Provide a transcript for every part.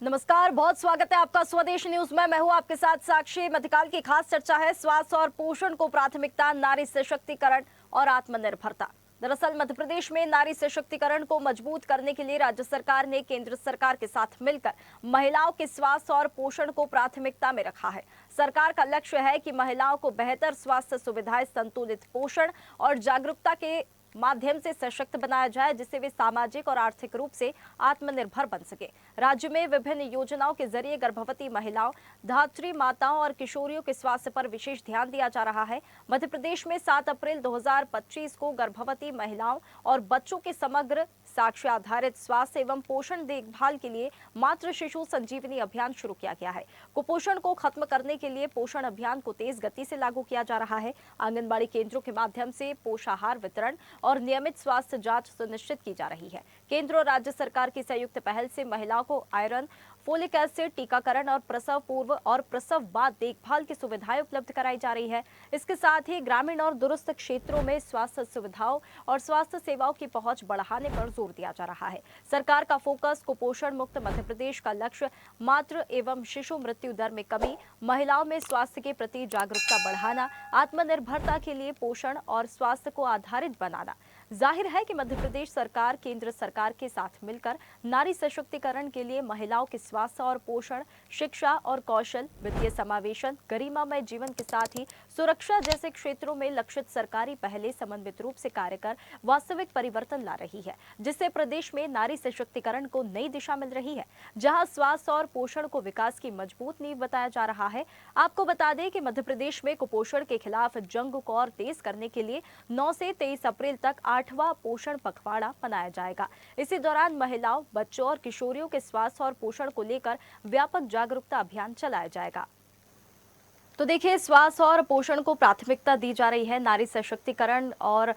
नमस्कार, बहुत स्वागत है आपका स्वदेश न्यूज में। मैं हूं आपके साथ साक्षी। मध्यकाल की खास चर्चा है स्वास्थ्य और पोषण को प्राथमिकता, नारी सशक्तिकरण और आत्मनिर्भरता। दरअसल मध्य प्रदेश में नारी सशक्तिकरण को मजबूत करने के लिए राज्य सरकार ने केंद्र सरकार के साथ मिलकर महिलाओं के स्वास्थ्य और पोषण को प्राथमिकता में रखा है। सरकार का लक्ष्य है कि महिलाओं को बेहतर स्वास्थ्य सुविधाएं, संतुलित पोषण और जागरूकता के माध्यम से सशक्त बनाया जाए, जिससे वे सामाजिक और आर्थिक रूप से आत्मनिर्भर बन सके। राज्य में विभिन्न योजनाओं के जरिए गर्भवती महिलाओं, धात्री माताओं और किशोरियों के स्वास्थ्य पर विशेष ध्यान दिया जा रहा है। मध्य प्रदेश में 7 अप्रैल 2025 को गर्भवती महिलाओं और बच्चों के समग्र साक्ष्य आधारित स्वास्थ्य एवं पोषण देखभाल के लिए मातृ शिशु संजीवनी अभियान शुरू किया गया है। कुपोषण को खत्म करने के लिए पोषण अभियान को तेज गति से लागू किया जा रहा है। आंगनबाड़ी केंद्रों के माध्यम से पोषाहार वितरण और नियमित स्वास्थ्य जांच सुनिश्चित की जा रही है। केंद्र और राज्य सरकार की संयुक्त पहल से महिलाओं को आयरन, फोलिक एसिड, टीकाकरण और प्रसव पूर्व और प्रसव बाद देखभाल की सुविधाएं उपलब्ध कराई जा रही है। इसके साथ ही ग्रामीण और दूरस्थ क्षेत्रों में स्वास्थ्य सुविधाओं और स्वास्थ्य सेवाओं की पहुंच बढ़ाने पर जोर दिया जा रहा है। सरकार का फोकस कुपोषण मुक्त मध्य प्रदेश का लक्ष्य, मातृ एवं शिशु मृत्यु दर में कमी, महिलाओं में स्वास्थ्य के प्रति जागरूकता बढ़ाना, आत्मनिर्भरता के लिए पोषण और स्वास्थ्य को आधारित बनाना। जाहिर है कि मध्य प्रदेश सरकार केंद्र सरकार के साथ मिलकर नारी सशक्तिकरण के लिए महिलाओं के स्वास्थ्य और पोषण, शिक्षा और कौशल, वित्तीय समावेशन, गरिमामय जीवन के साथ ही सुरक्षा जैसे क्षेत्रों में लक्षित सरकारी पहले समन्वित रूप से कार्य कर वास्तविक परिवर्तन ला रही है, जिससे प्रदेश में नारी सशक्तिकरण को नई दिशा मिल रही है, जहां स्वास्थ्य और पोषण को विकास की मजबूत नींव बताया जा रहा है। आपको बता दें कि मध्य प्रदेश में कुपोषण के खिलाफ जंग को और तेज करने के लिए 9 से 23 अप्रैल तक 8वां पोषण पखवाड़ा मनाया जाएगा। इसी दौरान महिलाओं, बच्चों और किशोरियों के स्वास्थ्य और पोषण को लेकर व्यापक जागरूकता अभियान चलाया जाएगा। तो देखिए, स्वास्थ्य और पोषण को प्राथमिकता दी जा रही है। नारी सशक्तिकरण और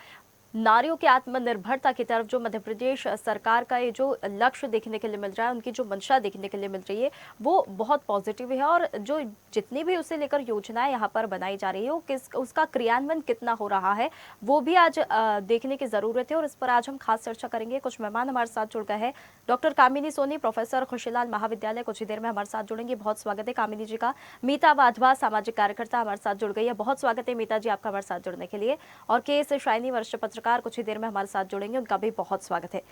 नारियों की आत्मनिर्भरता की तरफ जो मध्य प्रदेश सरकार का ये जो लक्ष्य देखने के लिए मिल रहा है, उनकी जो मंशा देखने के लिए मिल रही है, वो बहुत पॉजिटिव है। और जो जितनी भी उसे लेकर योजनाएं यहाँ पर बनाई जा रही है, वो उसका क्रियान्वयन कितना हो रहा है, वो भी आज देखने की जरूरत है। और इस पर आज हम खास चर्चा करेंगे। कुछ मेहमान हमारे साथ जुड़ गए हैं। डॉक्टर कामिनी सोनी, प्रोफेसर खुशीलाल महाविद्यालय, कुछ ही देर में हमारे साथ जुड़ेंगे। बहुत स्वागत है कामिनी जी का। मीता वाधवा, सामाजिक कार्यकर्ता, हमारे साथ जुड़ गई है। बहुत स्वागत है मीता जी आपका हमारे साथ जुड़ने के लिए। और के एस शाइनी, वरिष्ठ पत्रकार, कुछ ही देर में हमारे साथ जुड़ेंगे, उनका भी बहुत स्वागत है।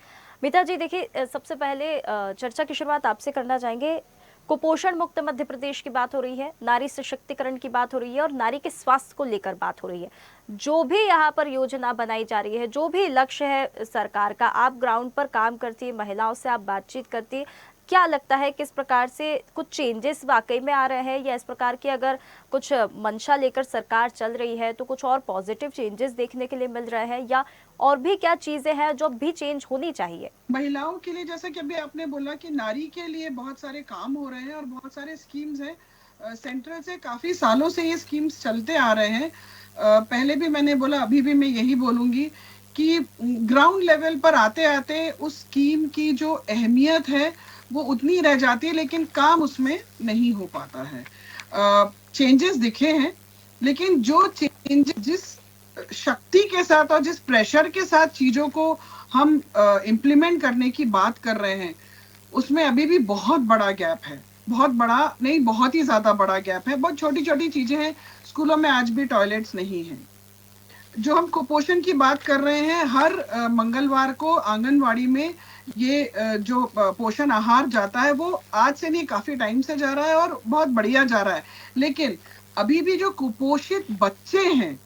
मीता जी, देखिए, सबसे पहले चर्चा की शुरुआत आपसे करना चाहेंगे। कुपोषण मुक्त मध्य प्रदेश की बात हो रही है, नारी सशक्तिकरण की बात हो रही है और नारी के स्वास्थ्य को लेकर बात हो रही है। जो भी यहाँ पर योजना बनाई जा रही है, जो भी लक्ष्य है सरकार का, आप ग्राउंड पर काम करती है, महिलाओं से आप बातचीत करती है, क्या लगता है किस प्रकार से कुछ चेंजेस वाकई में आ रहे हैं, या इस प्रकार की अगर कुछ मंशा लेकर सरकार चल रही है तो कुछ और पॉजिटिव चेंजेस देखने के लिए मिल रहे हैं, या और भी क्या चीजें हैं जो भी चेंज होनी चाहिए? महिलाओं के लिए, जैसे कि अभी आपने बोला कि नारी के लिए बहुत सारे काम हो रहे हैं और बहुत सारे स्कीम्स हैं। सेंट्रल से काफी सालों से ये स्कीम्स चलते आ रहे हैं। पहले भी मैंने बोला, अभी भी मैं यही बोलूंगी कि ग्राउंड लेवल पर आते आते उस स्कीम की जो अहमियत है वो उतनी रह जाती है, लेकिन काम उसमें नहीं हो पाता है। चेंजेस दिखे हैं, लेकिन जो चेंज जिस शक्ति के साथ और जिस प्रेशर के साथ चीजों को हम इम्प्लीमेंट करने की बात कर रहे हैं, उसमें अभी भी बहुत बड़ा गैप है। बहुत बड़ा नहीं, बहुत ही ज्यादा बड़ा गैप है। बहुत छोटी छोटी चीजें हैं। स्कूलों में आज भी टॉयलेट्स नहीं हैं। जो हम कुपोषण की बात कर रहे हैं, हर मंगलवार को आंगनवाड़ी में ये जो पोषण आहार जाता है, वो आज से नहीं, काफी टाइम से जा रहा है और बहुत बढ़िया जा रहा है। लेकिन अभी भी जो कुपोषित बच्चे हैं,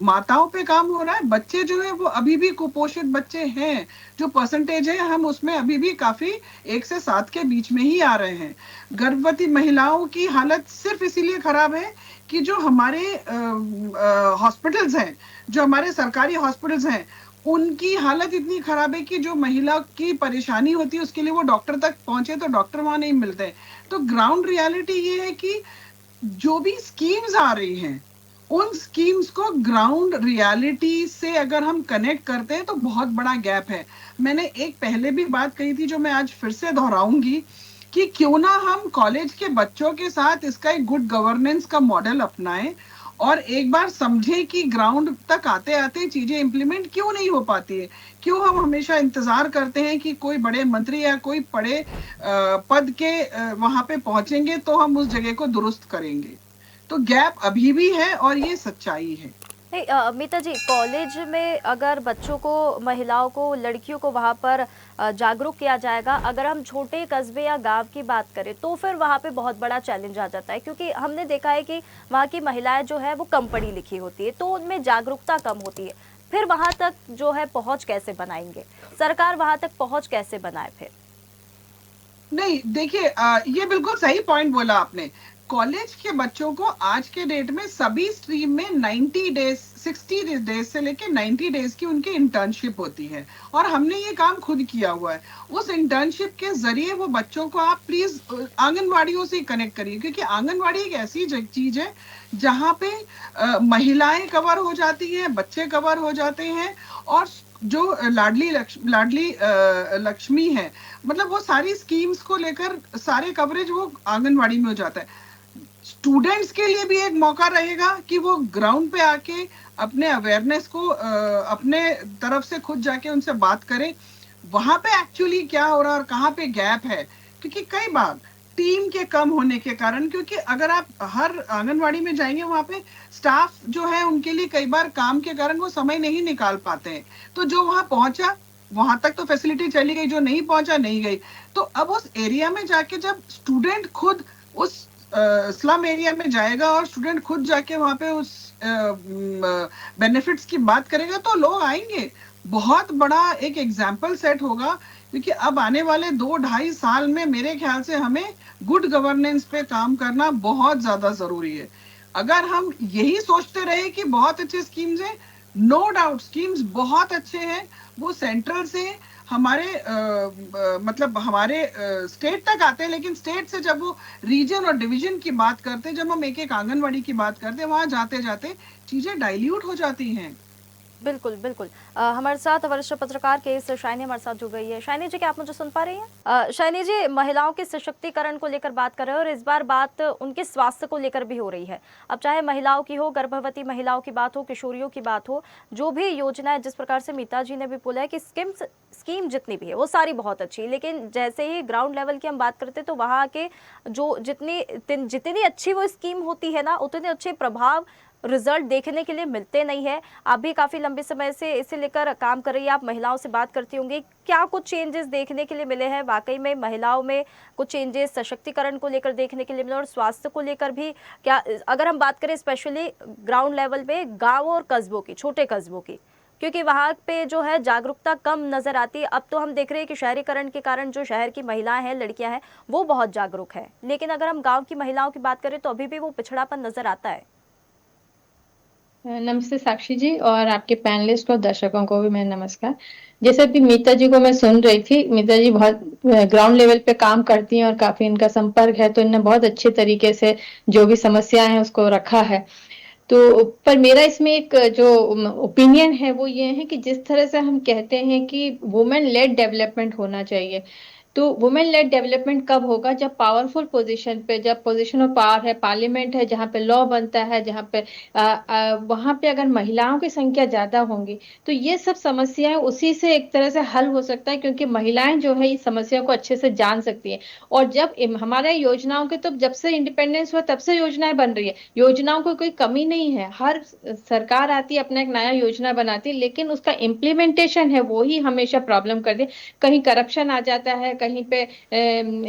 माताओं पे काम हो रहा है, बच्चे जो है वो अभी भी कुपोषित बच्चे हैं। जो परसेंटेज है, हम उसमें अभी भी काफी 1 से 7 के बीच में ही आ रहे हैं। गर्भवती महिलाओं की हालत सिर्फ इसीलिए खराब है कि जो हमारे हॉस्पिटल्स हैं, जो हमारे सरकारी हॉस्पिटल्स हैं, उनकी हालत इतनी खराब है कि जो महिला की परेशानी होती है उसके लिए वो डॉक्टर तक पहुंचे तो डॉक्टर वहां नहीं मिलते। तो ग्राउंड रियलिटी ये है कि जो भी स्कीम्स आ रही हैं, उन स्कीम्स को ग्राउंड रियलिटी से अगर हम कनेक्ट करते हैं तो बहुत बड़ा गैप है। मैंने एक पहले भी बात कही थी, जो मैं आज फिर से दोहराऊंगी, कि क्यों ना हम कॉलेज के बच्चों के साथ इसका एक गुड गवर्नेंस का मॉडल अपनाएं और एक बार समझे कि ग्राउंड तक आते आते चीजें इंप्लीमेंट क्यों नहीं हो पाती है, क्यों हम हमेशा इंतजार करते हैं कि कोई बड़े मंत्री या कोई बड़े पद के वहां पे पहुंचेंगे तो हम उस जगह को दुरुस्त करेंगे। तो गैप अभी भी है और ये सच्चाई है। नहीं मीता जी, कॉलेज में अगर बच्चों को, महिलाओं को, लड़कियों को वहाँ पर जागरूक किया जाएगा, अगर हम छोटे कस्बे या गांव की बात करें तो फिर वहाँ पे बहुत बड़ा चैलेंज आ जाता है, क्योंकि हमने देखा है कि वहाँ की महिलाएं जो है वो कम पढ़ी लिखी होती है, तो उनमें जागरूकता कम होती है। फिर वहाँ तक जो है पहुँच कैसे बनाएंगे, सरकार वहाँ तक पहुँच कैसे बनाए फिर? नहीं देखिए, ये बिल्कुल सही पॉइंट बोला आपने। कॉलेज के बच्चों को आज के डेट में सभी स्ट्रीम में 90 डेज, 60 डेज से लेके 90 डेज की उनकी इंटर्नशिप होती है, और हमने ये काम खुद किया हुआ है। उस इंटर्नशिप के जरिए वो बच्चों को आप प्लीज आंगनवाड़ियों से कनेक्ट करिए, क्योंकि आंगनवाड़ी एक ऐसी चीज है जहाँ पे महिलाएं कवर हो जाती हैं, बच्चे कवर हो जाते हैं, और जो लाडली लक्ष्मी है, मतलब वो सारी स्कीम्स को लेकर सारे कवरेज वो आंगनवाड़ी में हो जाता है। स्टूडेंट्स के लिए भी एक मौका रहेगा कि वो ग्राउंड पे आके अपने अवेयरनेस को अपने तरफ से खुद जाके उनसे बात करें, वहां पे एक्चुअली क्या हो रहा है और कहाँ पे गैप है। क्योंकि कई बार टीम के कम होने के कारण, क्योंकि अगर आप हर आंगनवाड़ी में जाएंगे वहां पे स्टाफ जो है उनके लिए कई बार काम के कारण वो समय नहीं निकाल पाते हैं, तो जो वहां पहुंचा वहां तक तो फैसिलिटी चली गई, जो नहीं पहुंचा नहीं गई। तो अब उस एरिया में जाके जब स्टूडेंट खुद उस स्लम एरिया में जाएगा और स्टूडेंट खुद जाके वहां पे उस बेनिफिट्स की बात करेगा तो लोग आएंगे, बहुत बड़ा एक एग्जाम्पल सेट होगा। क्योंकि अब आने वाले 2-2.5 साल में मेरे ख्याल से हमें गुड गवर्नेंस पे काम करना बहुत ज्यादा जरूरी है। अगर हम यही सोचते रहे कि बहुत अच्छे स्कीम्स हैं, नो डाउट स्कीम्स बहुत अच्छे हैं, वो सेंट्रल से हमारे मतलब हमारे स्टेट तक आते हैं, लेकिन स्टेट से जब वो रीजन और डिवीजन की बात करते हैं, जब हम एक एक आंगनवाड़ी की बात करते हैं, वहां जाते जाते चीजें डाइल्यूट हो जाती हैं। बिल्कुल बिल्कुल। हमारे साथ वरिष्ठ पत्रकार के एस शाइनी हमारे साथ जुड़ गई है। शाइनी जी, क्या आप मुझे सुन पा रही हैं? शाइनी जी, महिलाओं के सशक्तिकरण को लेकर बात कर रहे हैं और इस बार बात उनके स्वास्थ्य को लेकर भी हो रही है। अब चाहे महिलाओं की हो, गर्भवती महिलाओं की बात हो, किशोरियों की बात हो, जो भी योजना है, जिस प्रकार से मीता जी ने भी बोला है कि स्कीम जितनी भी है वो सारी बहुत अच्छी है, लेकिन जैसे ही ग्राउंड लेवल की हम बात करते हैं तो वहाँ के जो जितनी अच्छी वो स्कीम होती है ना, उतने अच्छे प्रभाव, रिजल्ट देखने के लिए मिलते नहीं है। आप भी काफी लंबे समय से इसे लेकर काम कर रही है, आप महिलाओं से बात करती होंगी, क्या कुछ चेंजेस देखने के लिए मिले हैं? वाकई में महिलाओं में कुछ चेंजेस सशक्तिकरण को लेकर देखने के लिए मिले और स्वास्थ्य को लेकर भी? क्या अगर हम बात करें स्पेशली ग्राउंड लेवल पे, गाँव और कस्बों की, छोटे कस्बों की, क्योंकि वहाँ पे जो है जागरूकता कम नजर आती है। अब तो हम देख रहे हैं कि शहरीकरण के कारण जो शहर की महिलाएं हैं, लड़कियां हैं, वो बहुत जागरूक है, लेकिन अगर हम गाँव की महिलाओं की बात करें तो अभी भी वो पिछड़ापन नजर आता है। नमस्ते साक्षी जी, और आपके पैनलिस्ट और दर्शकों को भी मेरा नमस्कार। जैसे अभी मीता जी को मैं सुन रही थी, मीता जी बहुत ग्राउंड लेवल पे काम करती हैं और काफी इनका संपर्क है, तो इन्होंने बहुत अच्छे तरीके से जो भी समस्याएं हैं उसको रखा है। तो पर मेरा इसमें एक जो ओपिनियन है वो ये है कि जिस तरह से हम कहते हैं कि वुमेन लेड डेवलपमेंट होना चाहिए, तो वुमेन लेड डेवलपमेंट कब होगा? जब पावरफुल पोजीशन पे, जब पोजीशन ऑफ पावर है, पार्लियामेंट है, जहाँ पे लॉ बनता है, जहाँ पे वहां पे अगर महिलाओं की संख्या ज्यादा होंगी तो ये सब समस्याएं उसी से एक तरह से हल हो सकता है, क्योंकि महिलाएं जो है इस समस्या को अच्छे से जान सकती हैं। और जब हमारे योजनाओं के, तो जब से इंडिपेंडेंस हुआ तब से योजनाएं बन रही है, योजनाओं को कोई कमी नहीं है, हर सरकार आती है अपना एक नया योजना बनाती है, लेकिन उसका इम्प्लीमेंटेशन है वो ही हमेशा प्रॉब्लम कर दे। कहीं करप्शन आ जाता है, कहीं पे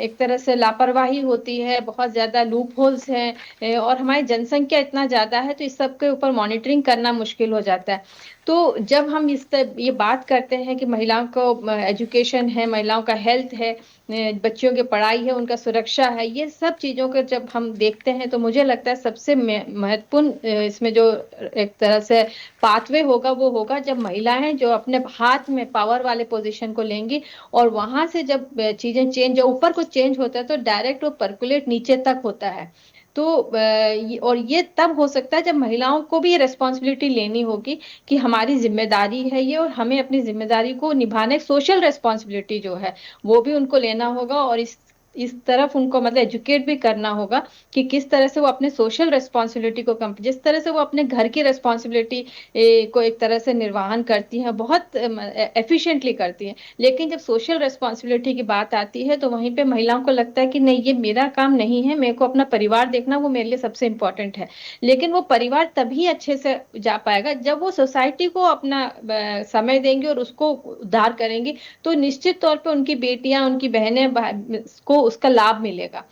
एक तरह से लापरवाही होती है, बहुत ज्यादा लूप होल्स हैं, और हमारी जनसंख्या इतना ज्यादा है तो इस सब के ऊपर मॉनिटरिंग करना मुश्किल हो जाता है। तो जब हम ये बात करते हैं कि महिलाओं को एजुकेशन है, महिलाओं का हेल्थ है, बच्चियों की पढ़ाई है, उनका सुरक्षा है, ये सब चीजों को जब हम देखते हैं तो मुझे लगता है सबसे महत्वपूर्ण इसमें जो एक तरह से पाथवे होगा वो होगा जब महिलाएं जो अपने हाथ में पावर वाले पोजीशन को लेंगी, और वहां से जब चीजें चेंज, जो ऊपर को चेंज होता है तो डायरेक्ट वो पर्कुलेट नीचे तक होता है। तो और ये तब हो सकता है जब महिलाओं को भी ये रेस्पॉन्सिबिलिटी लेनी होगी कि हमारी जिम्मेदारी है ये, और हमें अपनी जिम्मेदारी को निभाने, सोशल रेस्पॉन्सिबिलिटी जो है वो भी उनको लेना होगा, और इस इस तरफ उनको मतलब एजुकेट भी करना होगा कि किस तरह से वो अपने सोशल रिस्पॉन्सिबिलिटी को कम, जिस तरह से वो अपने घर की रिस्पॉन्सिबिलिटी को एक तरह से निर्वहन करती हैं, बहुत एफिशिएंटली करती हैं, लेकिन जब सोशल रिस्पॉन्सिबिलिटी की बात आती है तो वहीं पे महिलाओं को लगता है कि नहीं, ये मेरा काम नहीं है, मेरे को अपना परिवार देखना, वो मेरे लिए सबसे इम्पोर्टेंट है। लेकिन वो परिवार तभी अच्छे से जा पाएगा जब वो सोसाइटी को अपना समय देंगे और उसको उद्धार करेंगे, तो निश्चित तौर पे उनकी बेटियां, उनकी बहनें को उसका लाभ मिलेगा।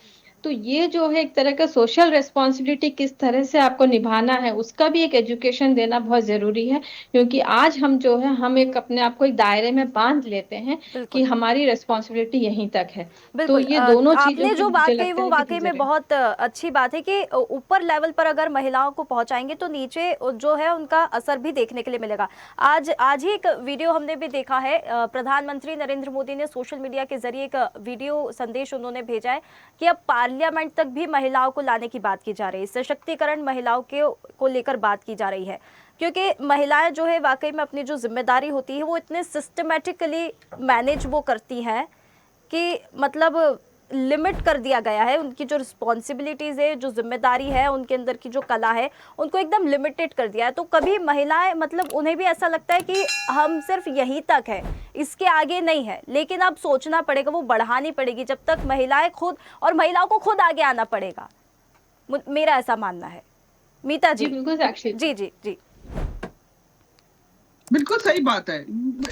तो ये जो है एक तरह का सोशल रिस्पॉन्सिबिलिटी किस तरह से आपको निभाना है, उसका भी एक एजुकेशन देना बहुत जरूरी है, क्योंकि आज हम जो है हम एक अपने आप को एक दायरे में बांध लेते हैं कि बिल्कुल हमारी रिस्पॉन्सिबिलिटी यहीं तक है। तो बिल्कुल ये दोनों चीजों आपने की जो बात मुझे कही लगता वो है कि वाकई में नजर है। बहुत अच्छी बात है कि ऊपर लेवल पर अगर महिलाओं को पहुंचाएंगे तो नीचे जो है उनका असर भी देखने के लिए मिलेगा। आज आज ही एक वीडियो हमने भी देखा है, प्रधानमंत्री नरेंद्र मोदी ने सोशल मीडिया के जरिए एक वीडियो संदेश उन्होंने भेजा है कि अब पार्लियामेंट तक भी महिलाओं को लाने की बात की जा रही है, सशक्तिकरण महिलाओं के को लेकर बात की जा रही है, क्योंकि महिलाएं जो है वाकई में अपनी जो जिम्मेदारी होती है वो इतने सिस्टमेटिकली मैनेज वो करती हैं कि मतलब लिमिट कर दिया गया है, उनकी जो रिस्पॉन्सिबिलिटीज है, जो जिम्मेदारी है, उनके अंदर की जो कला है, उनको एकदम लिमिटेड कर दिया है। तो कभी महिलाएं मतलब उन्हें भी ऐसा लगता है कि हम सिर्फ यहीं तक है, इसके आगे नहीं है, लेकिन अब सोचना पड़ेगा, वो बढ़ानी पड़ेगी जब तक महिलाएं खुद, और महिलाओं को खुद आगे आना पड़ेगा, मेरा ऐसा मानना है। मीता जी जी। बिल्कुल साक्षी। जी जी जी। बिल्कुल सही बात है।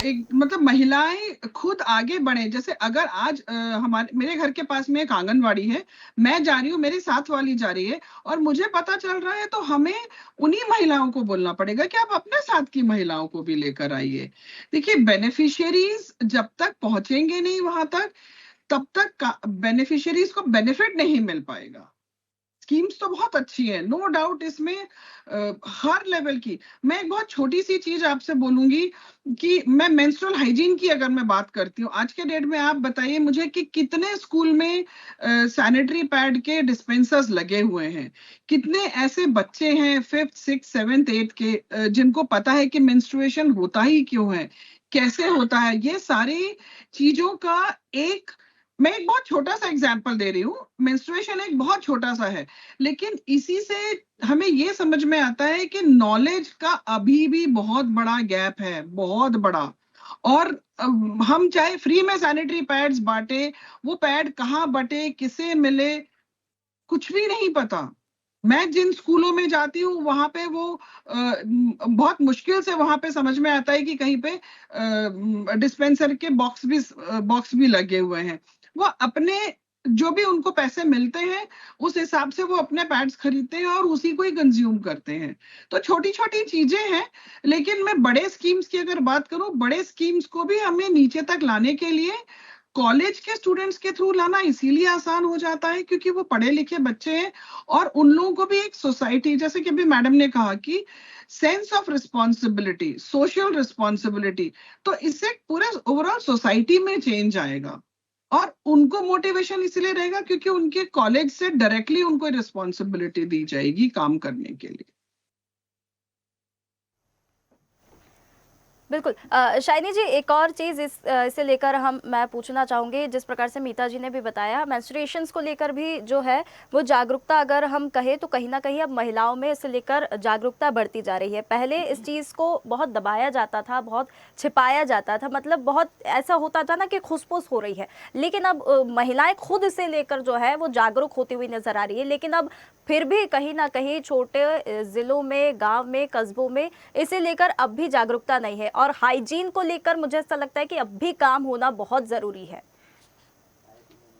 एक मतलब महिलाएं खुद आगे बढ़े। जैसे अगर आज हमारे मेरे घर के पास में एक आंगनवाड़ी है, मैं जा रही हूँ, मेरी साथ वाली जा रही है और मुझे पता चल रहा है, तो हमें उन्हीं महिलाओं को बोलना पड़ेगा कि आप अपने साथ की महिलाओं को भी लेकर आइए। देखिए, बेनिफिशियरीज जब तक पहुंचेंगे नहीं वहां तक, तब तक बेनिफिशियरीज को बेनिफिट नहीं मिल पाएगा। स्कीम्स तो बहुत अच्छी है, नो डाउट। इसमें हर लेवल की, मैं एक बहुत छोटी सी चीज आपसे बोलूंगी कि मैं मेंस्ट्रुअल हाइजीन की अगर मैं बात करती हूँ आज के डेट में, आप बताइए मुझे कि कितने स्कूल में सैनिटरी पैड के डिस्पेंसर्स लगे हुए हैं। कितने ऐसे बच्चे हैं 5th 6th 7th 8th के जिनको पता है कि मेंस्ट्रुएशन होता ही क्यों है, कैसे होता है। ये सारी चीजों का एक, मैं एक बहुत छोटा सा एग्जांपल दे रही हूँ। मेंस्ट्रुएशन एक बहुत छोटा सा है, लेकिन इसी से हमें ये समझ में आता है कि नॉलेज का अभी भी बहुत बड़ा गैप है, बहुत बड़ा। और हम चाहे फ्री में सैनिटरी पैड्स बांटे, वो पैड कहाँ बटे, किसे मिले, कुछ भी नहीं पता। मैं जिन स्कूलों में जाती हूँ वहां पे वो बहुत मुश्किल से वहां पे समझ में आता है कि कहीं पे डिस्पेंसर के बॉक्स भी लगे हुए हैं। वो अपने जो भी उनको पैसे मिलते हैं उस हिसाब से वो अपने पैड्स खरीदते हैं और उसी को ही कंज्यूम करते हैं। तो छोटी छोटी चीजें हैं, लेकिन मैं बड़े स्कीम्स की अगर बात करूं, बड़े स्कीम्स को भी हमें नीचे तक लाने के लिए कॉलेज के स्टूडेंट्स के थ्रू लाना इसीलिए आसान हो जाता है क्योंकि वो पढ़े लिखे बच्चे हैं और उन लोगों को भी एक सोसाइटी, जैसे कि अभी मैडम ने कहा कि sense of responsibility, social responsibility, तो इससे पूरे ओवरऑल सोसाइटी में चेंज आएगा। और उनको मोटिवेशन इसलिए रहेगा क्योंकि उनके कॉलेज से डायरेक्टली उनको रिस्पॉन्सिबिलिटी दी जाएगी काम करने के लिए। बिल्कुल शाइनी जी, एक और चीज़ इसे लेकर मैं पूछना चाहूँगी, जिस प्रकार से मीता जी ने भी बताया, मेंस्ट्रुएशंस को लेकर भी जो है वो जागरूकता अगर हम कहें तो कहीं ना कहीं अब महिलाओं में इसे लेकर जागरूकता बढ़ती जा रही है। पहले इस चीज़ को बहुत दबाया जाता था, बहुत छिपाया जाता था, मतलब बहुत ऐसा होता था ना कि खुसफुस हो रही है, लेकिन अब महिलाएं खुद इसे लेकर जो है वो जागरूक होती हुई नजर आ रही है। लेकिन अब फिर भी कहीं ना कहीं छोटे ज़िलों में, गांव में, कस्बों में इसे लेकर अब भी जागरूकता नहीं है, और हाइजीन को लेकर मुझे ऐसा लगता है कि अब भी काम होना बहुत ज़रूरी है।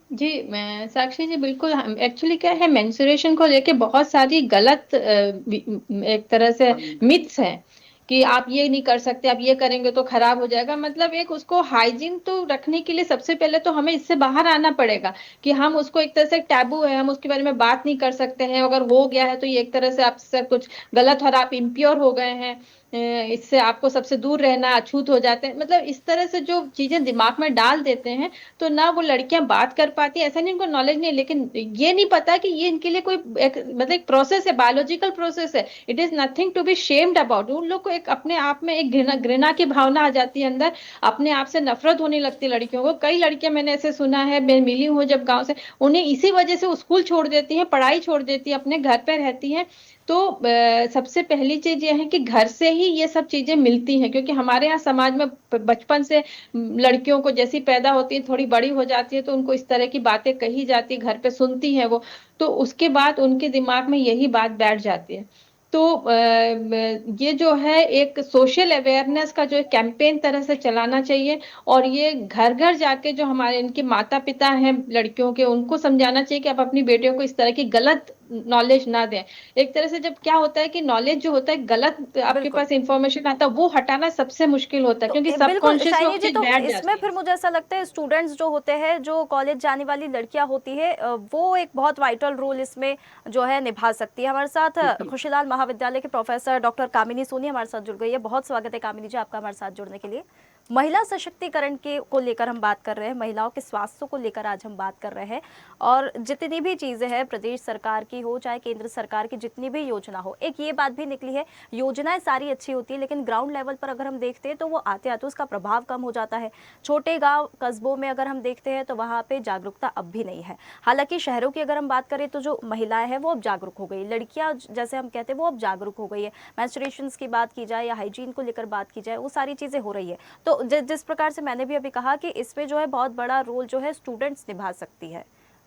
जी मैं साक्षी जी बिल्कुल, एक्चुअली क्या है, मेंस्ट्रुएशन को लेके बहुत सारी गलत एक तरह से मिथ्स हैं कि आप ये नहीं कर सकते, आप ये करेंगे तो खराब हो जाएगा। मतलब एक उसको हाइजीन तो रखने के लिए सबसे पहले तो हमें इससे बाहर आना पड़ेगा कि हम उसको, एक तरह से टैबू है, हम उसके बारे में बात नहीं कर सकते हैं। अगर हो गया है तो ये एक तरह से आपसे कुछ गलत और आप इम्प्योर हो गए हैं। इससे आपको सबसे दूर रहना, अछूत हो जाते हैं, मतलब इस तरह से जो चीजें दिमाग में डाल देते हैं, तो ना वो लड़कियां बात कर पाती, ऐसा नहीं उनको नॉलेज नहीं, लेकिन ये नहीं पता कि ये इनके लिए कोई मतलब एक प्रोसेस है, बायोलॉजिकल प्रोसेस है। It is nothing to be shamed about. उन लोग को एक अपने आप में एक घृणा की भावना आ जाती है अंदर, अपने आप से नफरत होने लगती है लड़कियों को। कई लड़कियां मैंने ऐसे सुना है, मैं मिली हूँ जब गाँव से, उन्हें इसी वजह से स्कूल छोड़ देती है, पढ़ाई छोड़ देती है, अपने घर पे रहती है। तो सबसे पहली चीज ये है कि घर से ही ये सब चीजें मिलती हैं, क्योंकि हमारे यहाँ समाज में बचपन से लड़कियों को जैसी पैदा होती है, थोड़ी बड़ी हो जाती है, तो उनको इस तरह की बातें कही जाती है, घर पे सुनती हैं वो, तो उसके बाद उनके दिमाग में यही बात बैठ जाती है। तो ये जो है एक सोशल अवेयरनेस का जो कैंपेन तरह से चलाना चाहिए, और ये घर घर जाके जो हमारे इनके माता पिता हैं लड़कियों के, उनको समझाना चाहिए कि आप अपनी बेटियों को इस तरह की गलत नॉलेज ना दें। एक तरह से जब क्या होता है कि नॉलेज जो होता है, गलत आपके बिल्कुल। पास इंफॉर्मेशन आता है, वो हटाना सबसे मुश्किल होता है, तो क्योंकि बिल्कुल सबकॉन्शियस में शाइनी वो जी, चीज तो बैठ इसमें जाती फिर है। मुझे ऐसा लगता है स्टूडेंट्स जो होते हैं, जो कॉलेज जाने वाली लड़कियां होती है, वो एक बहुत वाइटल रोल इसमें जो है निभा सकती है। हमारे साथ खुशीलाल महाविद्यालय के प्रोफेसर डॉक्टर कामिनी सोनी हमारे साथ जुड़ गई है। बहुत स्वागत है कामिनी जी आपका हमारे साथ जुड़ने के लिए। महिला सशक्तिकरण के को लेकर हम बात कर रहे हैं, महिलाओं के स्वास्थ्य को लेकर आज हम बात कर रहे हैं, और जितनी भी चीजें हैं प्रदेश सरकार की हो चाहे केंद्र सरकार की, जितनी भी योजना हो, एक ये बात भी निकली है, योजनाएं सारी अच्छी होती है लेकिन ग्राउंड लेवल पर अगर हम देखते हैं तो वो आते आते उसका प्रभाव कम हो जाता है। छोटे गांव कस्बों में अगर हम देखते हैं तो वहाँ पे जागरूकता अब भी नहीं है। हालांकि शहरों की अगर हम बात करें तो जो महिलाएं हैं वो अब जागरूक हो गई, लड़कियां जैसे हम कहते हैं वो अब जागरूक हो गई है। मेंस्ट्रुएशंस की बात की जाए या हाइजीन को लेकर बात की जाए, वो सारी चीजें हो रही है। तो जिस प्रकार से मैंने भी अभी कहा कि इसमें जो है बहुत बड़ा रोल जो है स्टूडेंट्स निभा सकती है।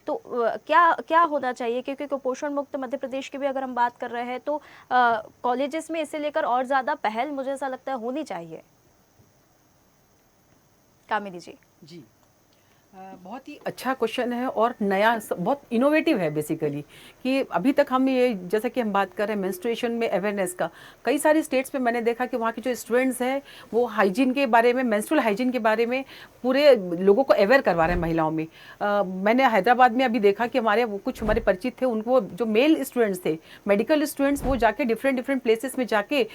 तो क्या क्या होना चाहिए, क्योंकि कुपोषण मुक्त मध्य प्रदेश की भी अगर हम बात कर रहे हैं तो कॉलेजेस में इसे लेकर और ज्यादा पहल मुझे ऐसा लगता है होनी चाहिए। कामिनी जी। जी बहुत ही अच्छा क्वेश्चन है और नया बहुत इनोवेटिव है बेसिकली, कि अभी तक हम ये जैसा कि हम बात कर रहे हैं मेंस्ट्रुएशन में अवेयरनेस का, कई सारी स्टेट्स में मैंने देखा कि वहाँ के जो स्टूडेंट्स हैं वो हाइजीन के बारे में, मेंस्ट्रुअल हाइजीन के बारे में पूरे लोगों को अवेयर करवा रहे हैं महिलाओं में। मैंने हैदराबाद में अभी देखा कि कुछ हमारे परिचित थे, उनको जो मेल स्टूडेंट्स थे, मेडिकल स्टूडेंट्स, वो जाके डिफरेंट प्लेसेस में जाके,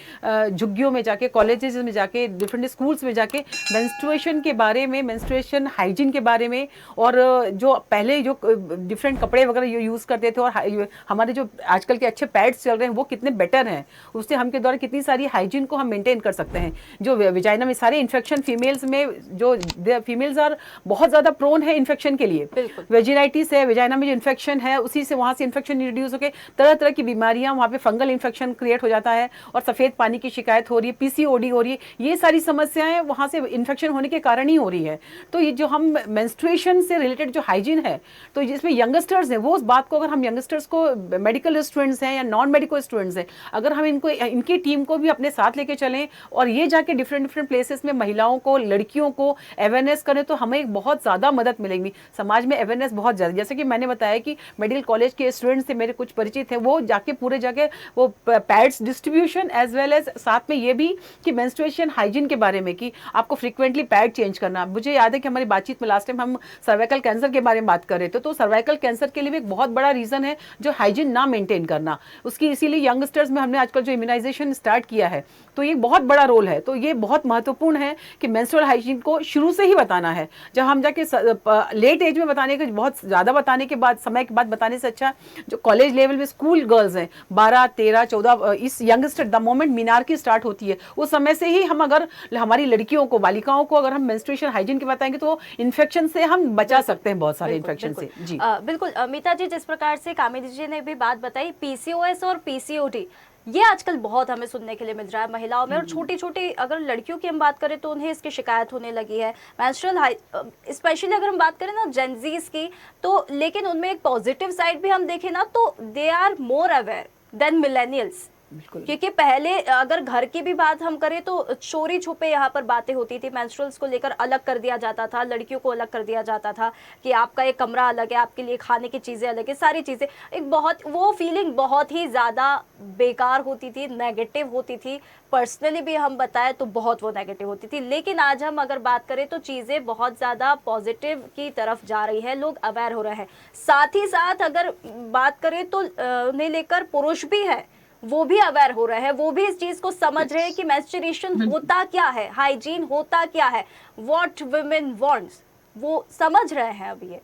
झुग्गियों में जाके, कॉलेजेस में जाके, डिफरेंट स्कूल्स में जाके मेंस्ट्रुएशन के बारे में, मेंस्ट्रुएशन हाइजीन के बारे में, और जो पहले जो डिफरेंट कपड़े वगैरह यूज करते थे, और हमारे जो आजकल के अच्छे पैड्स चल रहे हैं वो कितने बेटर हैं, उससे हम के द्वारा कितनी सारी हाइजीन को हम मेंटेन कर सकते हैं। जो विजाइना में सारे इन्फेक्शन फीमेल्स में, जो फीमेल्स आर बहुत ज्यादा प्रोन है इन्फेक्शन के लिए, वेजिनाइटिस है, विजाइना में जो इन्फेक्शन है उसी से वहां से इन्फेक्शन इंट्रोड्यूस होकर तरह तरह की बीमारियां, वहां पे फंगल इन्फेक्शन क्रिएट हो जाता है, और सफेद पानी की शिकायत हो रही है, पीसीओडी हो रही है, ये सारी समस्याएं वहां से इन्फेक्शन होने के कारण ही हो रही है। तो ये जो हम मेंस्ट्रुएशन से रिलेटेड जो हाइजीन है, तो जिसमें यंगस्टर्स हैं, वो उस बात को, अगर हम यंगस्टर्स को, मेडिकल स्टूडेंट्स हैं या नॉन मेडिकल स्टूडेंट्स हैं, अगर हम इनकी टीम को भी अपने साथ लेके चलें और ये जाके डिफरेंट प्लेसेस में महिलाओं को, लड़कियों को अवेयरनेस करें, तो हमें एक बहुत ज़्यादा मदद मिलेगी। समाज में अवेयरनेस बहुत ज़्यादा, जैसे कि मैंने बताया कि मेडिकल कॉलेज के स्टूडेंट्स थे, मेरे कुछ परिचित हैं, वो जाके पूरे जगह वो pads distribution as well as साथ में ये भी कि मेंस्ट्रुएशन हाइजीन के बारे में, कि आपको फ्रीक्वेंटली पैड चेंज करना। मुझे याद है कि हमारी बातचीत में लास्ट टाइम हम सर्वाइकल कैंसर के बारे में बात कर रहे थे, तो सर्वाइकल कैंसर के लिए भी एक बहुत बड़ा रीजन है जो हाइजीन ना मेंटेन करना उसकी, इसीलिए यंगस्टर्स में हमने आजकल जो इम्यूनाइजेशन स्टार्ट किया है, तो ये बहुत बड़ा रोल है। तो ये बहुत महत्वपूर्ण है कि मेंस्ट्रुअल हाइजीन को शुरू से ही बताना है। जब हम जाके लेट एज में बताने के, बहुत ज्यादा बताने के बाद, समय के बाद बताने से अच्छा, जो कॉलेज लेवल में स्कूल गर्ल्स हैं 12, 13, 14, इस यंगस्टर द मोमेंट मीनार्की स्टार्ट होती है, उस समय से ही हम अगर हमारी लड़कियों को, बालिकाओं को अगर हम मेंस्ट्रुएशन हाइजीन के बताएंगे तो इन्फेक्शन से हम बचा सकते हैं, बहुत सारे इन्फेक्शन से। जी बिल्कुल मीता जी, जिस प्रकार से कामिनी जी ने भी बात बताई, पीसीओएस और पीसीओडी ये आजकल बहुत हमें सुनने के लिए मिल रहा है महिलाओं में, और छोटी छोटी अगर लड़कियों की हम बात करें तो उन्हें इसकी शिकायत होने लगी है। मेंस्ट्रुअल स्पेशली अगर हम बात करें ना जेनजीज की, तो लेकिन उनमें एक पॉजिटिव साइड भी हम देखें ना तो they are more aware than millennials, क्योंकि पहले अगर घर की भी बात हम करें तो चोरी छुपे यहाँ पर बातें होती थी, मेंस्ट्रुअल्स को लेकर अलग कर दिया जाता था, लड़कियों को अलग कर दिया जाता था कि आपका एक कमरा अलग है, आपके लिए खाने की चीजें अलग है, सारी चीजें एक बहुत, वो फीलिंग बहुत ही ज्यादा बेकार होती थी, नेगेटिव होती थी। पर्सनली भी हम बताएं तो बहुत वो नेगेटिव होती थी। लेकिन आज हम अगर बात करें तो चीजें बहुत ज्यादा पॉजिटिव की तरफ जा रही है, लोग अवेयर हो रहे हैं। साथ ही साथ अगर बात करें तो उन्हें लेकर पुरुष भी है, वो भी अवेयर हो रहे हैं, वो भी इस चीज को समझ रहे हैं कि मेंस्ट्रुएशन होता क्या है, हाइजीन होता क्या है, व्हाट वुमेन वांट्स, वो समझ रहे हैं अब ये।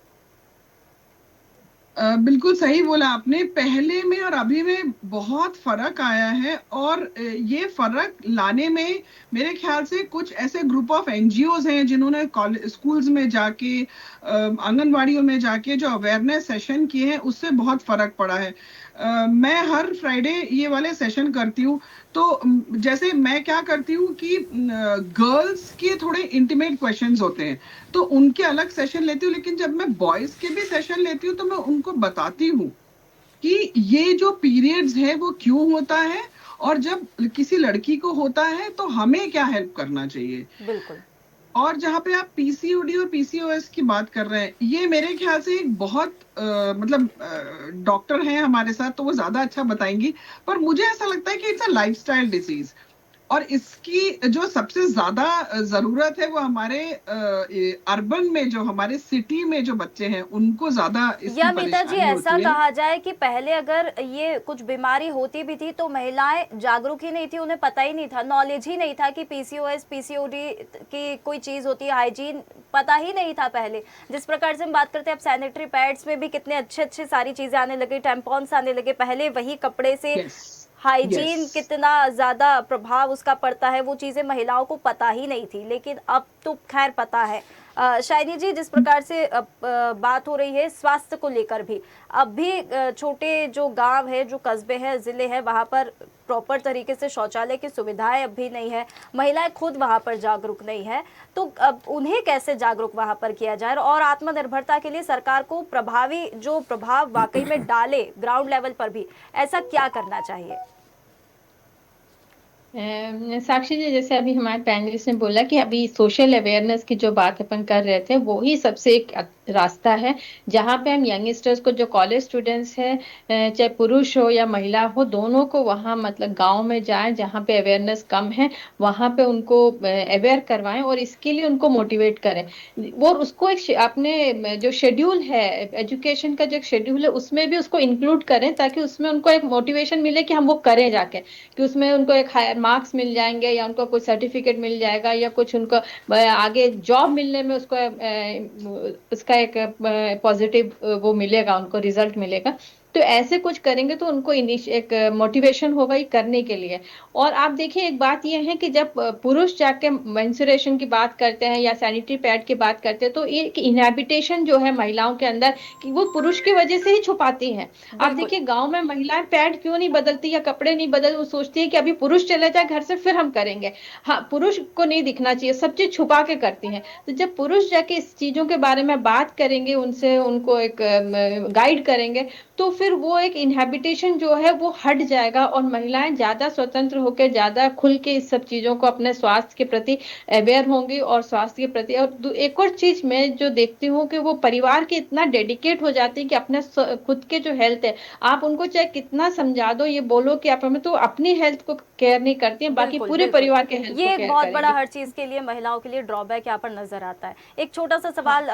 बिल्कुल सही बोला आपने। पहले में और अभी में बहुत फर्क आया है, और ये फर्क लाने में मेरे ख्याल से कुछ ऐसे ग्रुप ऑफ एनजीओज हैं जिन्होंने स्कूल्स में जाके, आंगनवाड़ियों में जाके जो अवेयरनेस सेशन किए हैं, उससे बहुत फर्क पड़ा है। मैं हर फ्राइडे ये वाले सेशन करती हूँ। तो जैसे मैं क्या करती हूँ कि गर्ल्स के थोड़े इंटीमेट क्वेश्चंस होते हैं, तो उनके अलग सेशन लेती हूँ, लेकिन जब मैं बॉयज के भी सेशन लेती हूँ तो मैं उनको बताती हूँ कि ये जो पीरियड्स है वो क्यों होता है, और जब किसी लड़की को होता है तो हमें क्या हेल्प करना चाहिए। बिल्कुल। और जहाँ पे आप पीसीओडी और पीसीओएस की बात कर रहे हैं, ये मेरे ख्याल से एक बहुत मतलब डॉक्टर हैं हमारे साथ तो वो ज्यादा अच्छा बताएंगी, पर मुझे ऐसा लगता है कि इट्स अ लाइफस्टाइल डिजीज, और इसकी जो सबसे ज्यादा जरूरत है वो हमारे अर्बन में, जो हमारे सिटी में जो बच्चे हैं उनको ज्यादा इसकी या मीता जी परेशानी ऐसा होती है। कहा जाए कि पहले अगर ये कुछ बीमारी होती भी थी तो महिलाएं जागरूक ही नहीं थी, उन्हें पता ही नहीं था, नॉलेज ही नहीं था कि पीसीओएस पीसीओडी की कोई चीज होती है, हाइजीन पता ही नहीं था पहले। जिस प्रकार से हम बात करते हैं अब सैनिटरी पैड्स में भी कितने अच्छे अच्छे सारी चीजें आने लगी, टेम्पॉन्स आने लगे, पहले वही कपड़े से हाइजीन Yes. कितना ज्यादा प्रभाव उसका पड़ता है वो चीजें महिलाओं को पता ही नहीं थी, लेकिन अब तो खैर पता है। शाइनी जी, जिस प्रकार से बात हो रही है स्वास्थ्य को लेकर भी, अब भी छोटे जो गांव है, जो कस्बे हैं, जिले हैं, वहां पर प्रॉपर तरीके से शौचालय की सुविधाएं अब भी नहीं है, महिलाएं खुद वहां पर जागरूक नहीं है, तो अब उन्हें कैसे जागरूक वहां पर किया जाए, और आत्मनिर्भरता के लिए सरकार को प्रभावी जो प्रभाव वाकई में डाले ग्राउंड लेवल पर भी, ऐसा क्या करना चाहिए? साक्षी जी, जैसे अभी हमारे पैनलिस्ट ने बोला कि अभी सोशल अवेयरनेस की जो बात अपन कर रहे थे, वो ही सबसे एक रास्ता है जहाँ पे हम यंगस्टर्स को, जो कॉलेज स्टूडेंट्स हैं, चाहे पुरुष हो या महिला हो, दोनों को वहाँ मतलब गांव में जाएं जहाँ पे अवेयरनेस कम है, वहाँ पे उनको अवेयर करवाएं और इसके लिए उनको मोटिवेट करें। वो उसको एक अपने जो शेड्यूल है, एजुकेशन का जो शेड्यूल है, उसमें भी उसको इंक्लूड करें, ताकि उसमें उनको एक मोटिवेशन मिले कि हम वो करें जाके, कि उसमें उनको एक मार्क्स मिल जाएंगे या उनको कुछ सर्टिफिकेट मिल जाएगा या कुछ उनको आगे जॉब मिलने में उसको उसका एक पॉजिटिव वो मिलेगा, उनको रिजल्ट मिलेगा। तो ऐसे कुछ करेंगे तो उनको एक मोटिवेशन होगा ये करने के लिए। और आप देखिए, एक बात ये है कि जब पुरुष जाके मेंस्ट्रुएशन की बात करते हैं या सैनिटरी पैड की बात करते हैं, तो ये इनहिबिटेशन जो है महिलाओं के अंदर, कि वो पुरुष की वजह से ही छुपाती हैं। आप देखिए गांव में महिलाएं पैड क्यों नहीं बदलती या कपड़े नहीं बदल, वो सोचती है कि अभी पुरुष चले जाए घर से फिर हम करेंगे। हाँ, पुरुष को नहीं दिखना चाहिए, सब चीज छुपा के करती हैं। तो जब पुरुष जाके इस चीजों के बारे में बात करेंगे, उनसे उनको एक गाइड करेंगे, तो फिर वो एक इनहैबिटेशन जो है वो हट जाएगा और महिलाएं ज्यादा स्वतंत्र होकर, ज्यादा खुल के इस सब चीजों को, अपने स्वास्थ्य के प्रति अवेयर होंगी और स्वास्थ्य के प्रति। और एक और चीज मैं जो देखती हूँ कि वो परिवार के इतना डेडिकेट हो जाते हैं कि अपने खुद के जो हेल्थ है, आप उनको चाहे कितना समझा दो, ये बोलो कि आप हमें, तो अपनी हेल्थ को केयर नहीं करती हैं, बाकी पूरे परिवार के हेल्थ ये को एक बहुत केयर बड़ा करेंगे। हर चीज के लिए महिलाओं के लिए ड्रॉबैक यहाँ पर नजर आता है। एक छोटा सा सवाल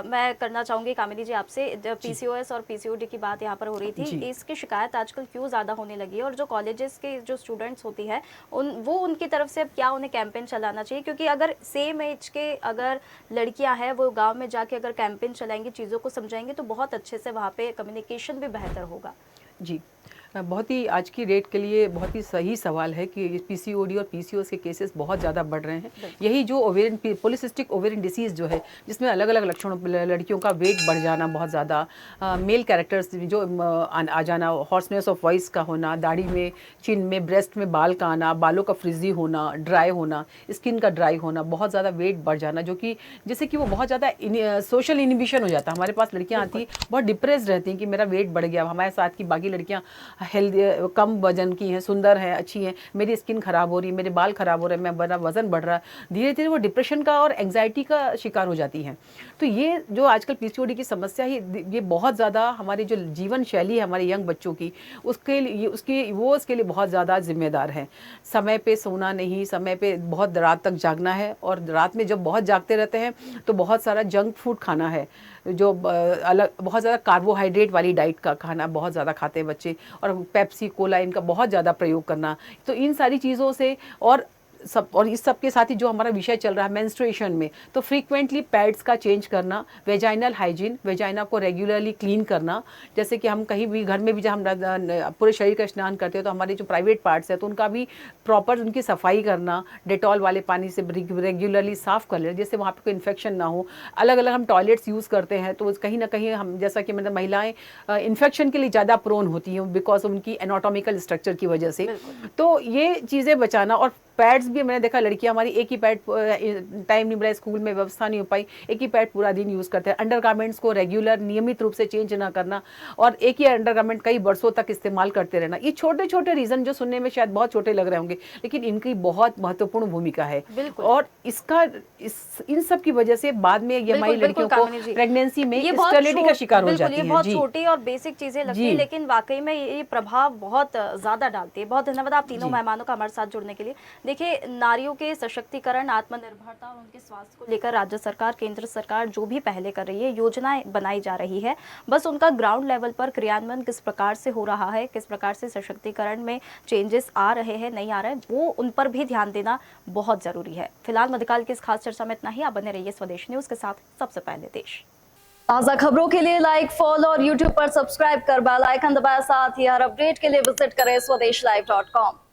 मैं करना चाहूंगी कामिनी जी आपसे, पीसीओएस और पीसीओडी की बात यहाँ पर हो रही थी, इसकी शिकायत आजकल क्यों ज्यादा होने लगी है, और जो कॉलेजेस के जो स्टूडेंट्स होती है उनकी तरफ से अब क्या उन्हें कैंपेन चलाना चाहिए? क्योंकि अगर सेम एज के अगर लड़कियां हैं वो गांव में जाके अगर कैंपेन चलाएंगी, चीजों को समझाएंगे, तो बहुत अच्छे से वहाँ पे कम्युनिकेशन भी बेहतर होगा। जी, बहुत ही आज की डेट के लिए बहुत ही सही सवाल है कि पीसीओडी और पीसीओएस के केसेस बहुत ज़्यादा बढ़ रहे हैं। यही जो ओवेरियन पॉलिसिस्टिक ओवेरियन डिसीज़ जो है, जिसमें अलग अलग लक्षणों, लड़कियों का वेट बढ़ जाना बहुत ज़्यादा, मेल कैरेक्टर्स जो आ जाना, हॉर्सनेस ऑफ वॉइस का होना, दाढ़ी में, चिन में, ब्रेस्ट में बाल का आना, बालों का फ्रिजी होना, ड्राई होना, स्किन का ड्राई होना, बहुत ज़्यादा वेट बढ़ जाना, जो कि जैसे कि वो बहुत ज़्यादा सोशल इनिबिशन हो जाता है। हमारे पास लड़कियाँ आती हैं बहुत डिप्रेस्ड रहती हैं कि मेरा वेट बढ़ गया, हमारे साथ की बाकी लड़कियाँ हेल्दी, कम वजन की हैं, सुंदर हैं, अच्छी हैं, मेरी स्किन खराब हो रही है, मेरे बाल खराब हो रहे हैं, मेरा वजन बढ़ रहा है, धीरे धीरे वो डिप्रेशन का और एंग्जाइटी का शिकार हो जाती हैं। तो ये जो आजकल पीसीओडी की समस्या है, ये बहुत ज़्यादा हमारी जो जीवन शैली है हमारे यंग बच्चों की, उसके लिए बहुत ज़्यादा जिम्मेदार है। समय पे सोना नहीं, समय पे बहुत रात तक जागना है, और रात में जब बहुत जागते रहते हैं तो बहुत सारा जंक फूड खाना है, जो अलग बहुत ज़्यादा कार्बोहाइड्रेट वाली डाइट का खाना बहुत ज़्यादा खाते हैं बच्चे, और पेप्सी कोला इनका बहुत ज़्यादा प्रयोग करना, तो इन सारी चीज़ों से और इस सब के साथ ही जो हमारा विषय चल रहा है मेंस्ट्रुएशन में, तो फ्रीक्वेंटली पैड्स का चेंज करना, वेजाइनल हाइजीन, वेजाइना को रेगुलरली क्लीन करना। जैसे कि हम कहीं भी घर में भी जब हम पूरे शरीर का स्नान करते हैं तो हमारे जो प्राइवेट पार्ट्स हैं तो उनका भी प्रॉपर उनकी सफाई करना, डेटॉल वाले पानी से रेगुलरली साफ़ कर लेना जिससे वहाँ पर कोई इन्फेक्शन ना हो। अलग अलग हम टॉयलेट्स यूज़ करते हैं तो कहीं ना कहीं हम, जैसा कि मतलब महिलाएँ इन्फेक्शन के लिए ज़्यादा प्रोन होती हैं बिकॉज उनकी एनाटॉमिकल स्ट्रक्चर की वजह से। तो ये चीज़ें बचाना, और पैड्स भी मैंने देखा लड़कियां हमारी एक ही पैड, टाइम नहीं मिला, स्कूल में व्यवस्था नहीं हो पाई, एक ही पैड पूरा दिन यूज़ करते हैं। अंडरगारमेंट्स को रेगुलर नियमित रूप से चेंज ना करना और एक ही अंडरगारमेंट कई वर्षों तक इस्तेमाल करते रहना, ये छोटे छोटे रीज़न जो सुनने में शायद बहुत छोटे लग रहे होंगे लेकिन इनकी बहुत महत्वपूर्ण भूमिका है। और इन सब की वजह से बाद में ये हमारी लड़कियों को प्रेगनेंसी में स्टेरिलिटी का शिकार हो जाती है। ये बहुत छोटी और बेसिक चीजें लगती है लेकिन वाकई में ये प्रभाव बहुत ज्यादा डालती है। बहुत धन्यवाद आप तीनों मेहमानों का हमारे साथ जुड़ने के लिए। देखिए, नारियों के सशक्तिकरण, आत्मनिर्भरता और उनके स्वास्थ्य को लेकर राज्य सरकार, केंद्र सरकार जो भी पहले कर रही है, योजनाएं बनाई जा रही है, बस उनका ग्राउंड लेवल पर क्रियान्वयन किस प्रकार से हो रहा है, किस प्रकार से सशक्तिकरण में चेंजेस आ रहे हैं, नहीं आ रहे हैं, वो उन पर भी ध्यान देना बहुत जरूरी है। फिलहाल मध्यकाल की इस खास चर्चा में इतना ही। आप बने रहिए स्वदेश न्यूज के साथ, सबसे पहले देश। ताज़ा खबरों के लिए लाइक, फॉलो और यूट्यूब पर सब्सक्राइब कर बेल आइकन दबाएं। साथ ही हर अपडेट के लिए विजिट करें swedeshlive.com।